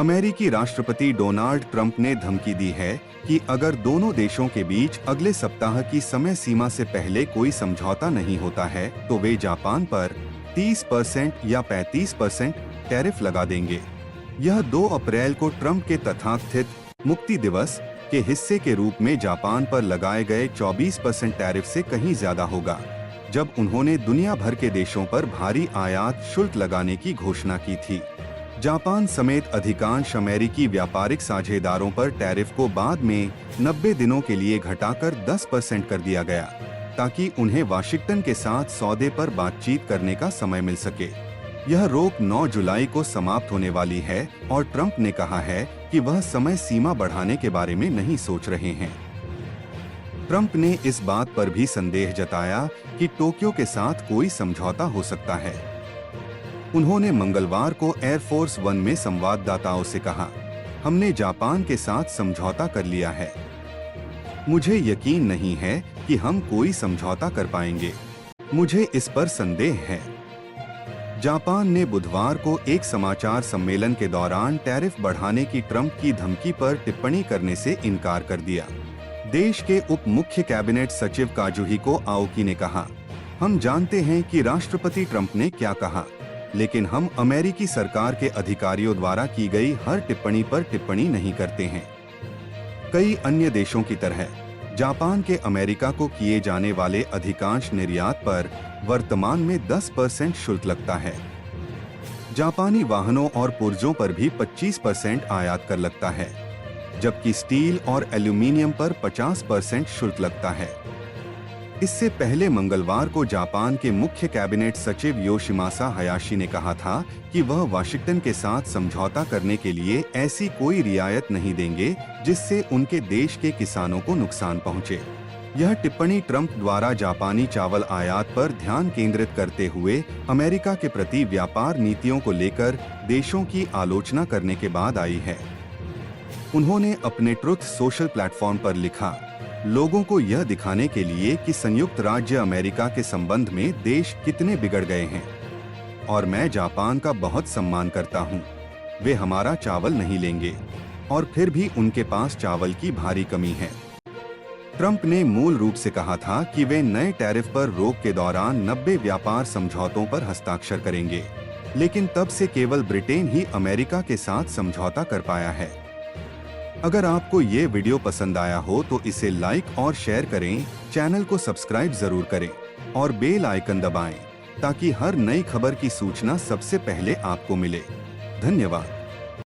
अमेरिकी राष्ट्रपति Donald Trump ने धमकी दी है कि अगर दोनों देशों के बीच अगले सप्ताह की समय सीमा से पहले कोई समझौता नहीं होता है तो वे जापान पर 30% या 35% टैरिफ लगा देंगे। यह 2 अप्रैल को ट्रंप के तथाकथित मुक्ति दिवस के हिस्से के रूप में जापान पर लगाए गए 24% टैरिफ से कहीं ज्यादा होगा, जब उन्होंने दुनिया भर के देशों पर भारी आयात शुल्क लगाने की घोषणा की थी। जापान समेत अधिकांश अमेरिकी व्यापारिक साझेदारों पर टैरिफ को बाद में 90 दिनों के लिए घटाकर 10% कर दिया गया, ताकि उन्हें वाशिंगटन के साथ सौदे पर बातचीत करने का समय मिल सके। यह रोक 9 जुलाई को समाप्त होने वाली है और ट्रंप ने कहा है कि वह समय सीमा बढ़ाने के बारे में नहीं सोच रहे हैं। ट्रंप ने इस बात पर भी संदेह जताया कि टोक्यो के साथ कोई समझौता हो सकता है। उन्होंने मंगलवार को एयरफोर्स 1 में संवाददाताओं से कहा, हमने जापान के साथ समझौता कर लिया है। मुझे यकीन नहीं है कि हम कोई समझौता कर पाएंगे। मुझे इस पर संदेह है। जापान ने बुधवार को एक समाचार सम्मेलन के दौरान टैरिफ बढ़ाने की ट्रंप की धमकी पर टिप्पणी करने से इनकार कर दिया। देश के उप मुख्य कैबिनेट सचिव काजुहिको आओकी ने कहा, हम जानते हैं कि राष्ट्रपति ट्रंप ने क्या कहा, लेकिन हम अमेरिकी सरकार के अधिकारियों द्वारा की गई हर टिप्पणी पर टिप्पणी नहीं करते हैं। कई अन्य देशों की तरह जापान के अमेरिका को किए जाने वाले अधिकांश निर्यात पर वर्तमान में 10% शुल्क लगता है। जापानी वाहनों और पुर्जों पर भी 25% आयात कर लगता है, जबकि स्टील और एल्यूमीनियम पर 50% शुल्क लगता है। इससे पहले मंगलवार को जापान के मुख्य कैबिनेट सचिव योशिमासा हयाशी ने कहा था कि वह वाशिंगटन के साथ समझौता करने के लिए ऐसी कोई रियायत नहीं देंगे जिससे उनके देश के किसानों को नुकसान पहुंचे। यह टिप्पणी ट्रंप द्वारा जापानी चावल आयात पर ध्यान केंद्रित करते हुए अमेरिका के प्रति व्यापार नीतियों को लेकर देशों की आलोचना करने के बाद आई है। उन्होंने अपने ट्रुथ सोशल प्लेटफॉर्म पर लिखा, लोगों को यह दिखाने के लिए कि संयुक्त राज्य अमेरिका के संबंध में देश कितने बिगड़ गए हैं और मैं जापान का बहुत सम्मान करता हूं। वे हमारा चावल नहीं लेंगे और फिर भी उनके पास चावल की भारी कमी है। ट्रंप ने मूल रूप से कहा था कि वे नए टैरिफ पर रोक के दौरान 90 व्यापार समझौतों पर हस्ताक्षर करेंगे, लेकिन तब से केवल ब्रिटेन ही अमेरिका के साथ समझौता कर पाया है। अगर आपको ये वीडियो पसंद आया हो तो इसे लाइक और शेयर करें, चैनल को सब्सक्राइब जरूर करें और बेल आइकन दबाएं ताकि हर नई खबर की सूचना सबसे पहले आपको मिले। धन्यवाद।